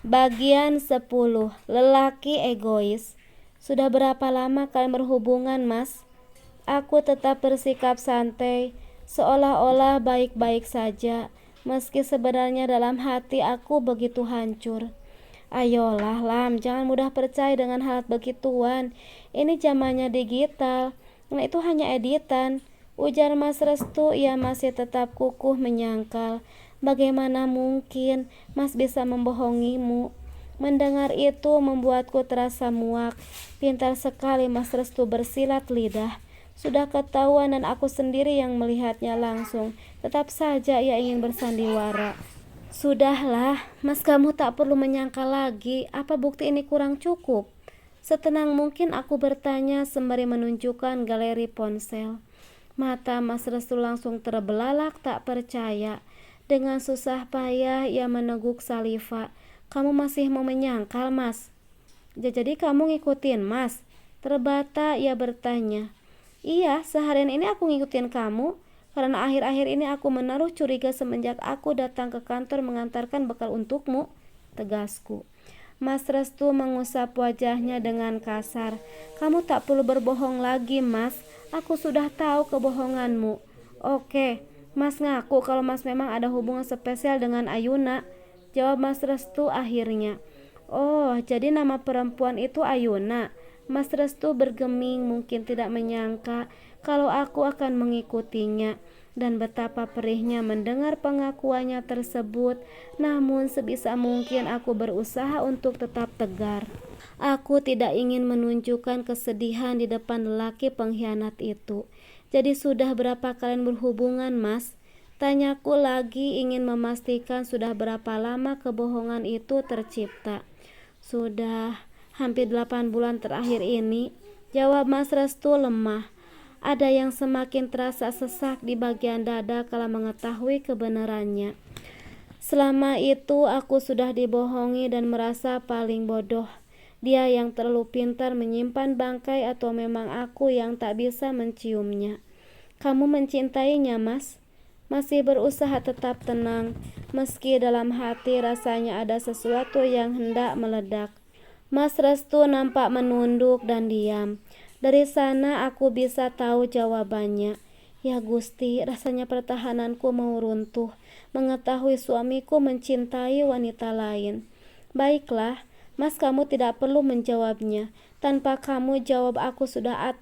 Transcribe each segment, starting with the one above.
Bagian 10. Lelaki egois. Sudah berapa lama kalian berhubungan, Mas? Aku tetap bersikap santai, seolah-olah baik-baik saja, meski sebenarnya dalam hati aku begitu hancur. Ayolah, Lam, jangan mudah percaya dengan hal begituan. Ini zamannya digital. Nah, itu hanya editan. Ujar Mas Restu. Ia masih tetap kukuh menyangkal. Bagaimana mungkin Mas bisa membohongimu? Mendengar itu membuatku terasa muak. Pintar sekali Mas Restu bersilat lidah. Sudah ketahuan dan aku sendiri yang melihatnya langsung. Tetap saja ia ingin bersandiwara. Sudahlah, Mas, kamu tak perlu menyangka lagi. Apa bukti ini kurang cukup? Setenang mungkin aku bertanya sembari menunjukkan galeri ponsel. Mata Mas Restu langsung terbelalak tak percaya. Dengan susah payah ia meneguk saliva. Kamu masih mau menyangkal, Mas? Jadi kamu ngikutin Mas? Terbata ia bertanya. Iya, seharian ini aku ngikutin kamu. Karena akhir-akhir ini aku menaruh curiga semenjak aku datang ke kantor mengantarkan bekal untukmu, tegasku. Mas Restu mengusap wajahnya dengan kasar. Kamu tak perlu berbohong lagi, Mas. Aku sudah tahu kebohonganmu. Oke, Mas ngaku kalau Mas memang ada hubungan spesial dengan Ayuna, jawab Mas Restu akhirnya. Oh, jadi nama perempuan itu Ayuna. Mas Restu bergeming, mungkin tidak menyangka kalau aku akan mengikutinya. Dan betapa perihnya mendengar pengakuannya tersebut. Namun sebisa mungkin aku berusaha untuk tetap tegar. Aku tidak ingin menunjukkan kesedihan di depan lelaki pengkhianat itu. Jadi sudah berapa kalian berhubungan, Mas? Tanyaku lagi, ingin memastikan sudah berapa lama kebohongan itu tercipta. Sudah hampir 8 bulan terakhir ini, jawab Mas Restu lemah. Ada yang semakin terasa sesak di bagian dada kala mengetahui kebenarannya. Selama itu aku sudah dibohongi dan merasa paling bodoh. Dia yang terlalu pintar menyimpan bangkai atau memang aku yang tak bisa menciumnya? Kamu mencintainya, Mas? Masih berusaha tetap tenang, meski dalam hati rasanya ada sesuatu yang hendak meledak. Mas Restu nampak menunduk dan diam. Dari sana aku bisa tahu jawabannya. Ya Gusti, rasanya pertahananku mau runtuh mengetahui suamiku mencintai wanita lain. Baiklah, Mas, kamu tidak perlu menjawabnya. Tanpa kamu jawab aku sudah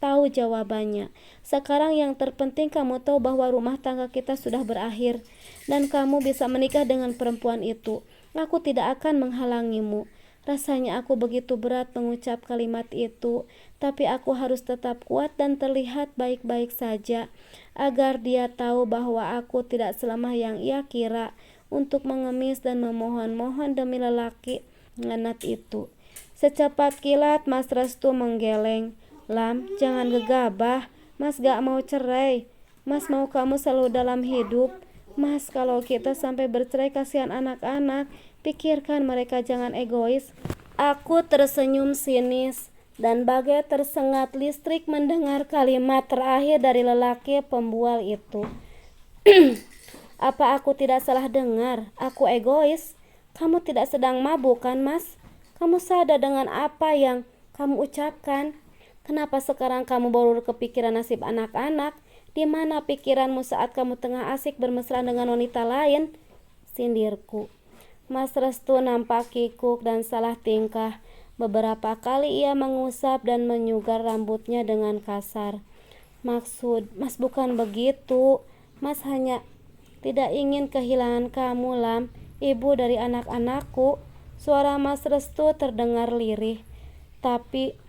tahu jawabannya. Sekarang yang terpenting kamu tahu bahwa rumah tangga kita sudah berakhir dan kamu bisa menikah dengan perempuan itu. Aku tidak akan menghalangimu. Rasanya aku begitu berat mengucap kalimat itu, tapi aku harus tetap kuat dan terlihat baik-baik saja, agar dia tahu bahwa aku tidak selemah yang ia kira untuk mengemis dan memohon-mohon demi lelaki ngenat itu. Secepat kilat Mas Restu menggeleng. Lam, jangan gegabah. Mas gak mau cerai. Mas mau kamu selalu dalam hidup. Mas, kalau kita sampai bercerai kasihan anak-anak. Pikirkan mereka, jangan egois. Aku tersenyum sinis dan bagai tersengat listrik mendengar kalimat terakhir dari lelaki pembual itu. Apa aku tidak salah dengar? Aku egois? Kamu tidak sedang mabuk kan, Mas? Kamu sadar dengan apa yang kamu ucapkan? Kenapa sekarang kamu baru kepikiran nasib anak-anak? Di mana pikiranmu saat kamu tengah asik bermesraan dengan wanita lain? Sindirku. Mas Restu nampak kikuk dan salah tingkah. Beberapa kali ia mengusap dan menyugar rambutnya dengan kasar. Maksud, Mas bukan begitu. Mas hanya tidak ingin kehilangan kamu, Lam, ibu dari anak-anakku. Suara Mas Restu terdengar lirih. Tapi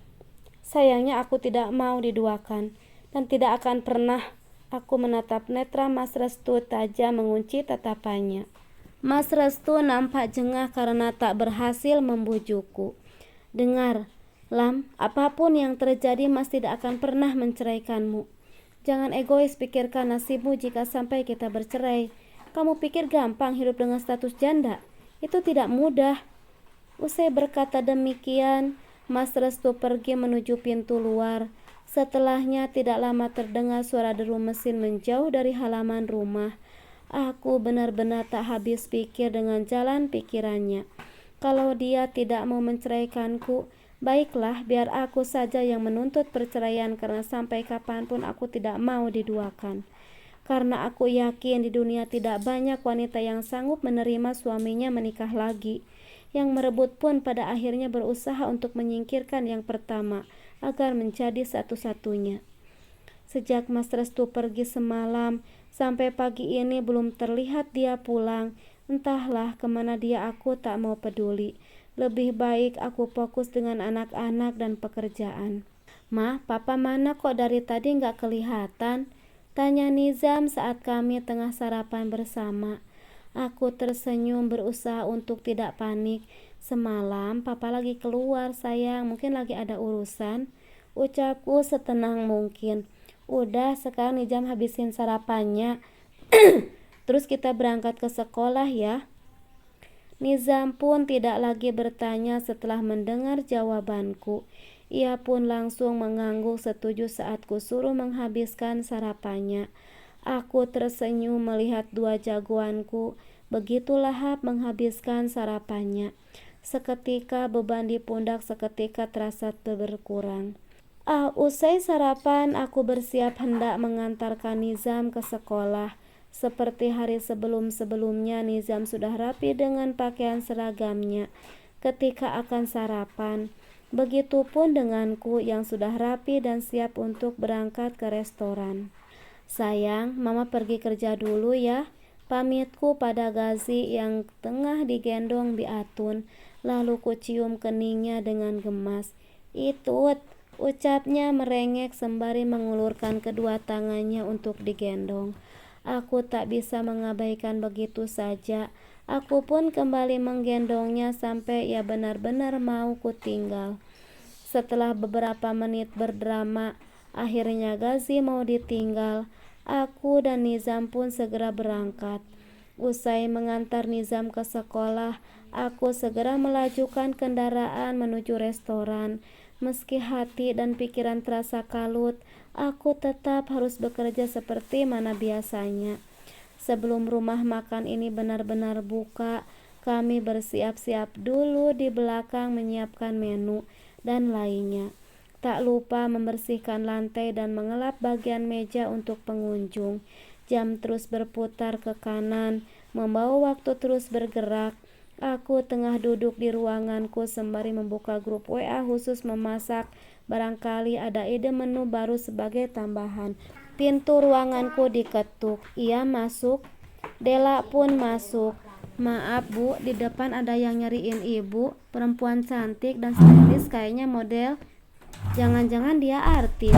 sayangnya aku tidak mau diduakan dan tidak akan pernah. Aku menatap netra Mas Restu tajam mengunci tatapannya. Mas Restu nampak jengah karena tak berhasil membujukku. Dengar, Lam, apapun yang terjadi Mas tidak akan pernah menceraikanmu. Jangan egois, pikirkan nasibmu jika sampai kita bercerai. Kamu pikir gampang hidup dengan status janda? Itu tidak mudah. Usai berkata demikian, Mas Restu pergi menuju pintu luar. Setelahnya tidak lama terdengar suara deru mesin menjauh dari halaman rumah. Aku benar-benar tak habis pikir dengan jalan pikirannya. Kalau dia tidak mau menceraikanku, baiklah, biar aku saja yang menuntut perceraian, karena sampai kapanpun aku tidak mau diduakan. Karena aku yakin di dunia tidak banyak wanita yang sanggup menerima suaminya menikah lagi. Yang merebut pun pada akhirnya berusaha untuk menyingkirkan yang pertama agar menjadi satu-satunya. Sejak Mas Restu pergi semalam, sampai pagi ini belum terlihat dia pulang. Entahlah kemana dia, aku tak mau peduli. Lebih baik aku fokus dengan anak-anak dan pekerjaan. "Ma, papa mana kok dari tadi nggak kelihatan?" tanya Nizam saat kami tengah sarapan bersama. Aku tersenyum berusaha untuk tidak panik. "Semalam papa lagi keluar sayang, mungkin lagi ada urusan," ucapku setenang mungkin. "Udah, sekarang Nizam habisin sarapannya. Terus kita berangkat ke sekolah ya." Nizam pun tidak lagi bertanya setelah mendengar jawabanku. Ia pun langsung mengangguk setuju saat kusuruh menghabiskan sarapannya. Aku tersenyum melihat dua jagoanku begitu lahap menghabiskan sarapannya. Seketika beban di pundak seketika terasa berkurang. Usai sarapan, aku bersiap hendak mengantarkan Nizam ke sekolah. Seperti hari sebelum-sebelumnya, Nizam sudah rapi dengan pakaian seragamnya ketika akan sarapan. Begitupun denganku yang sudah rapi dan siap untuk berangkat ke restoran. "Sayang, mama pergi kerja dulu ya," pamitku pada Gazi yang tengah digendong Biatun. Lalu kucium keningnya dengan gemas. "Itut," ucapnya merengek sembari mengulurkan kedua tangannya untuk digendong. Aku tak bisa mengabaikan begitu saja. Aku pun kembali menggendongnya sampai ia benar-benar mau kutinggal. Setelah beberapa menit berdrama, akhirnya Gazi mau ditinggal. Aku dan Nizam pun segera berangkat. Usai mengantar Nizam ke sekolah, aku segera melajukan kendaraan menuju restoran. Meski hati dan pikiran terasa kalut, aku tetap harus bekerja seperti mana biasanya. Sebelum rumah makan ini benar-benar buka, kami bersiap-siap dulu di belakang menyiapkan menu dan lainnya. Tak lupa membersihkan lantai dan mengelap bagian meja untuk pengunjung. Jam terus berputar ke kanan, membawa waktu terus bergerak. Aku tengah duduk di ruanganku sembari membuka grup WA khusus memasak. Barangkali ada ide menu baru sebagai tambahan. Pintu ruanganku diketuk. "Iya, masuk." Dela pun masuk. "Maaf bu, di depan ada yang nyariin ibu. Perempuan cantik dan stylish, kayaknya model. Jangan-jangan dia artis,"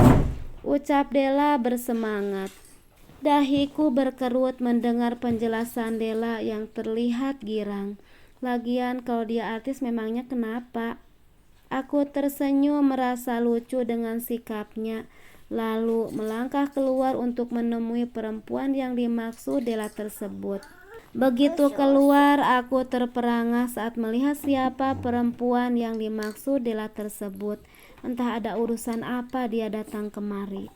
ucap Dela bersemangat. Dahiku berkerut mendengar penjelasan Dela yang terlihat girang. Lagian kalau dia artis memangnya kenapa? Aku tersenyum merasa lucu dengan sikapnya, lalu melangkah keluar untuk menemui perempuan yang dimaksud Dela tersebut. Begitu keluar, aku terperangah saat melihat siapa perempuan yang dimaksud Dela tersebut. Entah ada urusan apa dia datang kemari.